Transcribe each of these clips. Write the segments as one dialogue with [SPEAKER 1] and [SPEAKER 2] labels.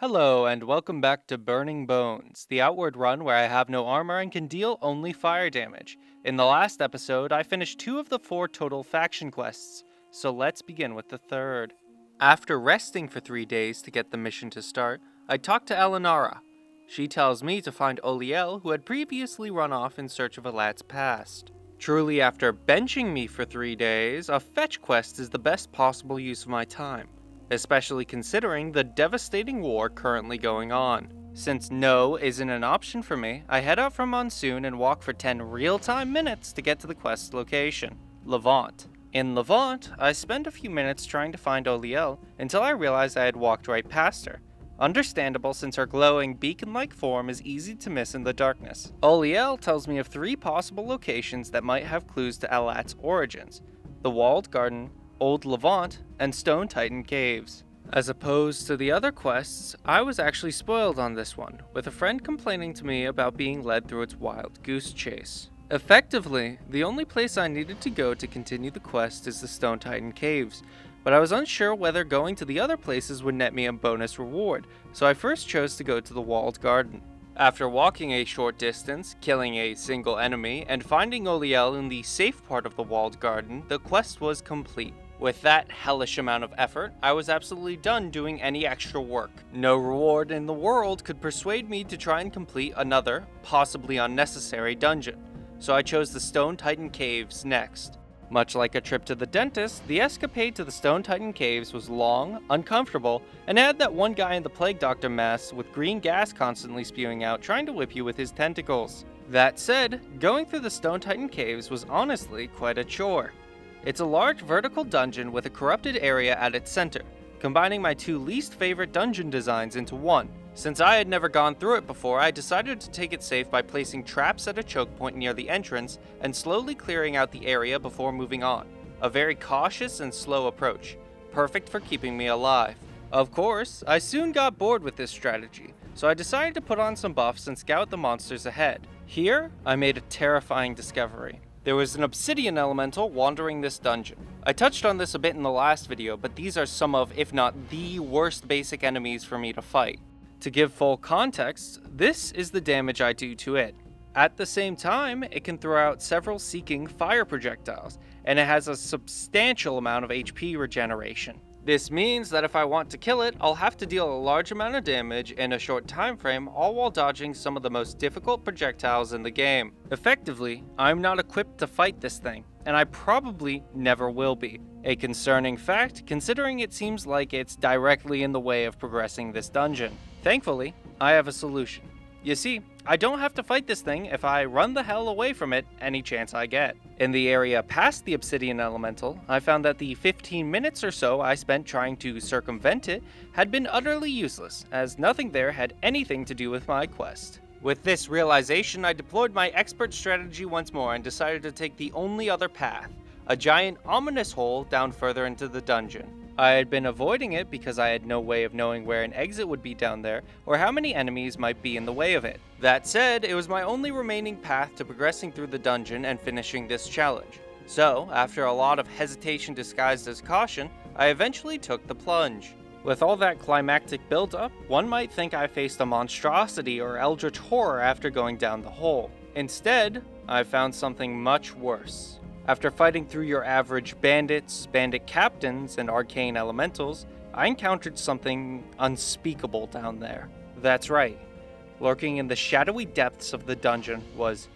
[SPEAKER 1] Hello, and welcome back to Burning Bones, the outward run where I have no armor and can deal only fire damage. In the last episode, I finished 2 of the 4 total faction quests, so let's begin with the third. After resting for 3 days to get the mission to start, I talked to Elinara. She tells me to find Oliel, who had previously run off in search of a lad's past. Truly, after benching me for 3 days, a fetch quest is the best possible use of my time, especially considering the devastating war currently going on. Since no isn't an option for me, I head out from Monsoon and walk for 10 real-time minutes to get to the quest location, Levant. In Levant, I spend a few minutes trying to find Oliel until I realized I had walked right past her. Understandable, since her glowing beacon-like form is easy to miss in the darkness. Oliel tells me of 3 possible locations that might have clues to Alat's origins: the Walled Garden, Old Levant, and Stone Titan Caves. As opposed to the other quests, I was actually spoiled on this one, with a friend complaining to me about being led through its wild goose chase. Effectively, the only place I needed to go to continue the quest is the Stone Titan Caves, but I was unsure whether going to the other places would net me a bonus reward, so I first chose to go to the Walled Garden. After walking a short distance, killing a single enemy, and finding Oliel in the safe part of the Walled Garden, the quest was complete. With that hellish amount of effort, I was absolutely done doing any extra work. No reward in the world could persuade me to try and complete another, possibly unnecessary dungeon, so I chose the Stone Titan Caves next. Much like a trip to the dentist, the escapade to the Stone Titan Caves was long, uncomfortable, and had that one guy in the Plague Doctor mask with green gas constantly spewing out trying to whip you with his tentacles. That said, going through the Stone Titan Caves was honestly quite a chore. It's a large vertical dungeon with a corrupted area at its center, combining my 2 least favorite dungeon designs into one. Since I had never gone through it before, I decided to take it safe by placing traps at a choke point near the entrance and slowly clearing out the area before moving on. A very cautious and slow approach, perfect for keeping me alive. Of course, I soon got bored with this strategy, so I decided to put on some buffs and scout the monsters ahead. Here, I made a terrifying discovery. There was an obsidian elemental wandering this dungeon. I touched on this a bit in the last video, but these are some of, if not the worst basic enemies for me to fight. To give full context, this is the damage I do to it. At the same time, it can throw out several seeking fire projectiles, and it has a substantial amount of HP regeneration. This means that if I want to kill it, I'll have to deal a large amount of damage in a short time frame, all while dodging some of the most difficult projectiles in the game. Effectively, I'm not equipped to fight this thing, and I probably never will be. A concerning fact, considering it seems like it's directly in the way of progressing this dungeon. Thankfully, I have a solution. You see, I don't have to fight this thing if I run the hell away from it any chance I get. In the area past the obsidian elemental, I found that the 15 minutes or so I spent trying to circumvent it had been utterly useless, as nothing there had anything to do with my quest. With this realization, I deployed my expert strategy once more and decided to take the only other path, a giant ominous hole down further into the dungeon. I had been avoiding it because I had no way of knowing where an exit would be down there, or how many enemies might be in the way of it. That said, it was my only remaining path to progressing through the dungeon and finishing this challenge. So, after a lot of hesitation disguised as caution, I eventually took the plunge. With all that climactic build-up, one might think I faced a monstrosity or eldritch horror after going down the hole. Instead, I found something much worse. After fighting through your average bandits, bandit captains, and arcane elementals, I encountered something unspeakable down there. That's right. Lurking in the shadowy depths of the dungeon was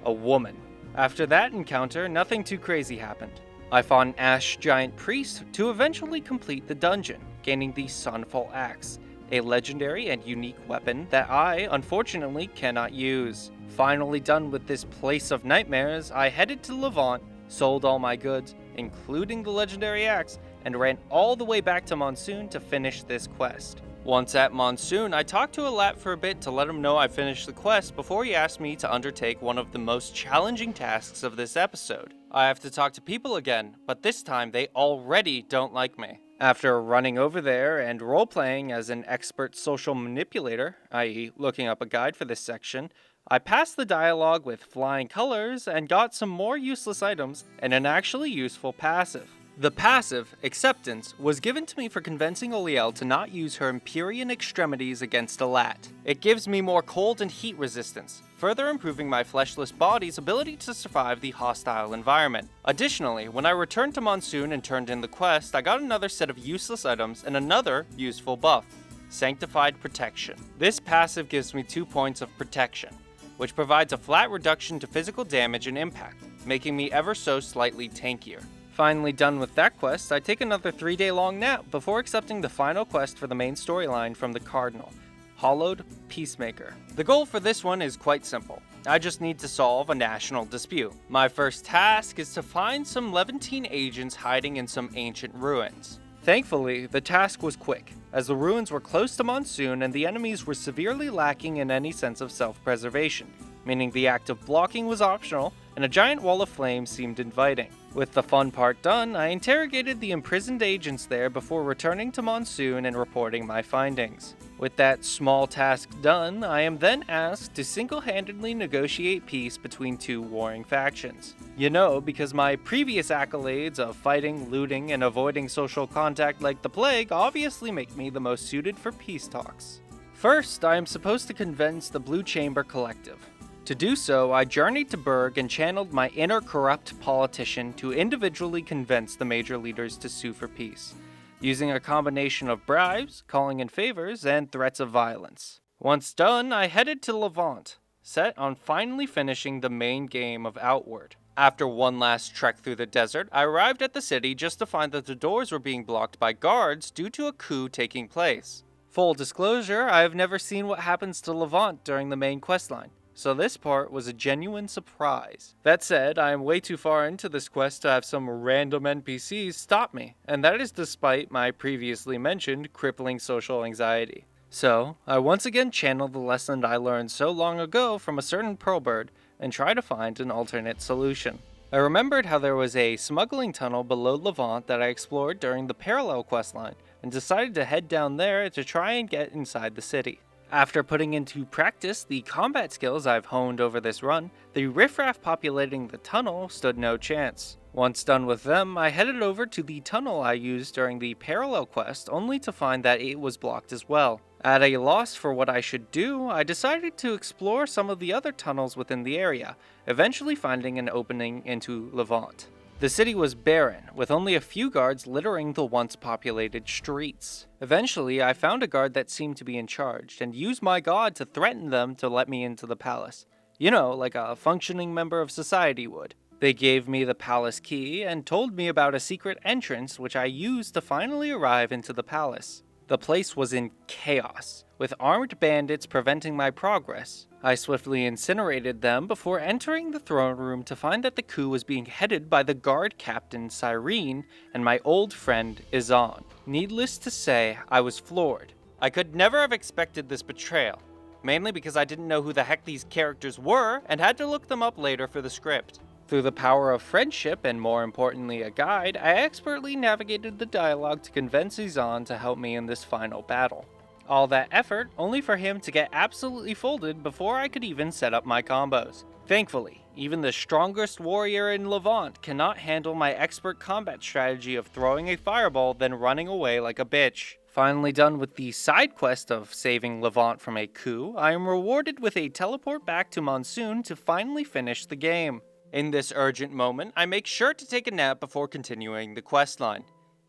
[SPEAKER 1] a woman. After that encounter, nothing too crazy happened. I fought an ash giant priest to eventually complete the dungeon, gaining the Sunfall Axe, a legendary and unique weapon that I, unfortunately, cannot use. Finally done with this place of nightmares, I headed to Levant, sold all my goods, including the legendary axe, and ran all the way back to Monsoon to finish this quest. Once at Monsoon, I talked to Alat for a bit to let him know I finished the quest before he asked me to undertake one of the most challenging tasks of this episode. I have to talk to people again, but this time they already don't like me. After running over there and role-playing as an expert social manipulator, i.e. looking up a guide for this section, I passed the dialogue with flying colors and got some more useless items and an actually useful passive. The passive, Acceptance, was given to me for convincing Oliel to not use her Empyrean extremities against a lat. It gives me more cold and heat resistance, further improving my fleshless body's ability to survive the hostile environment. Additionally, when I returned to Monsoon and turned in the quest, I got another set of useless items and another useful buff, Sanctified Protection. This passive gives me 2 points of protection, which provides a flat reduction to physical damage and impact, making me ever so slightly tankier. Finally done with that quest, I take another 3-day-long nap before accepting the final quest for the main storyline from the Cardinal, Hollowed Peacemaker. The goal for this one is quite simple. I just need to solve a national dispute. My first task is to find some Levantine agents hiding in some ancient ruins. Thankfully, the task was quick, as the ruins were close to Monsoon and the enemies were severely lacking in any sense of self-preservation, meaning the act of blocking was optional and a giant wall of flame seemed inviting. With the fun part done, I interrogated the imprisoned agents there before returning to Monsoon and reporting my findings. With that small task done, I am then asked to single-handedly negotiate peace between two warring factions. You know, because my previous accolades of fighting, looting, and avoiding social contact like the plague obviously make me the most suited for peace talks. First, I am supposed to convince the Blue Chamber Collective. To do so, I journeyed to Berg and channeled my inner corrupt politician to individually convince the major leaders to sue for peace, using a combination of bribes, calling in favors, and threats of violence. Once done, I headed to Levant, set on finally finishing the main game of Outward. After one last trek through the desert, I arrived at the city just to find that the doors were being blocked by guards due to a coup taking place. Full disclosure, I have never seen what happens to Levant during the main questline, so this part was a genuine surprise. That said, I am way too far into this quest to have some random NPCs stop me, and that is despite my previously mentioned crippling social anxiety. So, I once again channel the lesson I learned so long ago from a certain pearl bird and try to find an alternate solution. I remembered how there was a smuggling tunnel below Levant that I explored during the parallel questline, and decided to head down there to try and get inside the city. After putting into practice the combat skills I've honed over this run, the riffraff populating the tunnel stood no chance. Once done with them, I headed over to the tunnel I used during the parallel quest, only to find that it was blocked as well. At a loss for what I should do, I decided to explore some of the other tunnels within the area, eventually finding an opening into Levant. The city was barren, with only a few guards littering the once populated streets. Eventually, I found a guard that seemed to be in charge, and used my god to threaten them to let me into the palace. You know, like a functioning member of society would. They gave me the palace key, and told me about a secret entrance which I used to finally arrive into the palace. The place was in chaos, with armed bandits preventing my progress. I swiftly incinerated them before entering the throne room to find that the coup was being headed by the guard captain Cyrene and my old friend Izan. Needless to say, I was floored. I could never have expected this betrayal, mainly because I didn't know who the heck these characters were and had to look them up later for the script. Through the power of friendship and more importantly a guide, I expertly navigated the dialogue to convince Izan to help me in this final battle. All that effort only for him to get absolutely folded before I could even set up my combos. Thankfully, even the strongest warrior in Levant cannot handle my expert combat strategy of throwing a fireball then running away like a bitch. Finally done with the side quest of saving Levant from a coup, I am rewarded with a teleport back to Monsoon to finally finish the game. In this urgent moment, I make sure to take a nap before continuing the questline.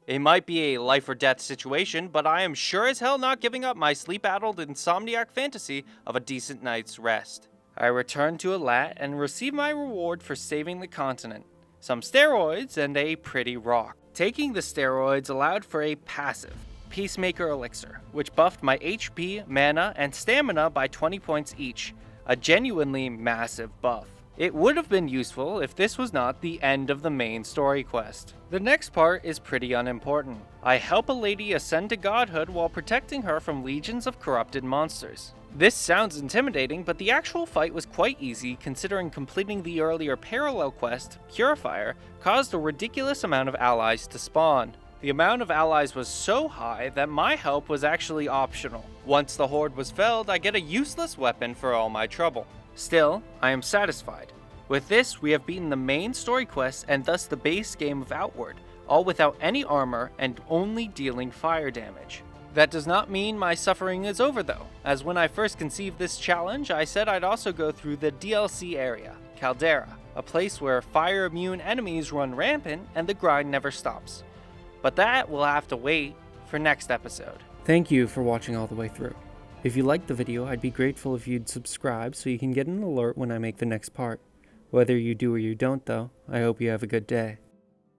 [SPEAKER 1] It might be a life or death situation, but I am sure as hell not giving up my sleep-addled insomniac fantasy of a decent night's rest. I return to Alat and receive my reward for saving the continent, some steroids and a pretty rock. Taking the steroids allowed for a passive, Peacemaker Elixir, which buffed my HP, mana, and stamina by 20 points each, a genuinely massive buff. It would have been useful if this was not the end of the main story quest. The next part is pretty unimportant. I help a lady ascend to godhood while protecting her from legions of corrupted monsters. This sounds intimidating, but the actual fight was quite easy considering completing the earlier parallel quest, Purifier, caused a ridiculous amount of allies to spawn. The amount of allies was so high that my help was actually optional. Once the horde was felled, I get a useless weapon for all my trouble. Still, I am satisfied. With this, we have beaten the main story quest and thus the base game of Outward, all without any armor and only dealing fire damage. That does not mean my suffering is over though, as when I first conceived this challenge, I said I'd also go through the DLC area, Caldera, a place where fire-immune enemies run rampant and the grind never stops. But that will have to wait for next episode.
[SPEAKER 2] Thank you for watching all the way through. If you liked the video, I'd be grateful if you'd subscribe so you can get an alert when I make the next part. Whether you do or you don't though, I hope you have a good day.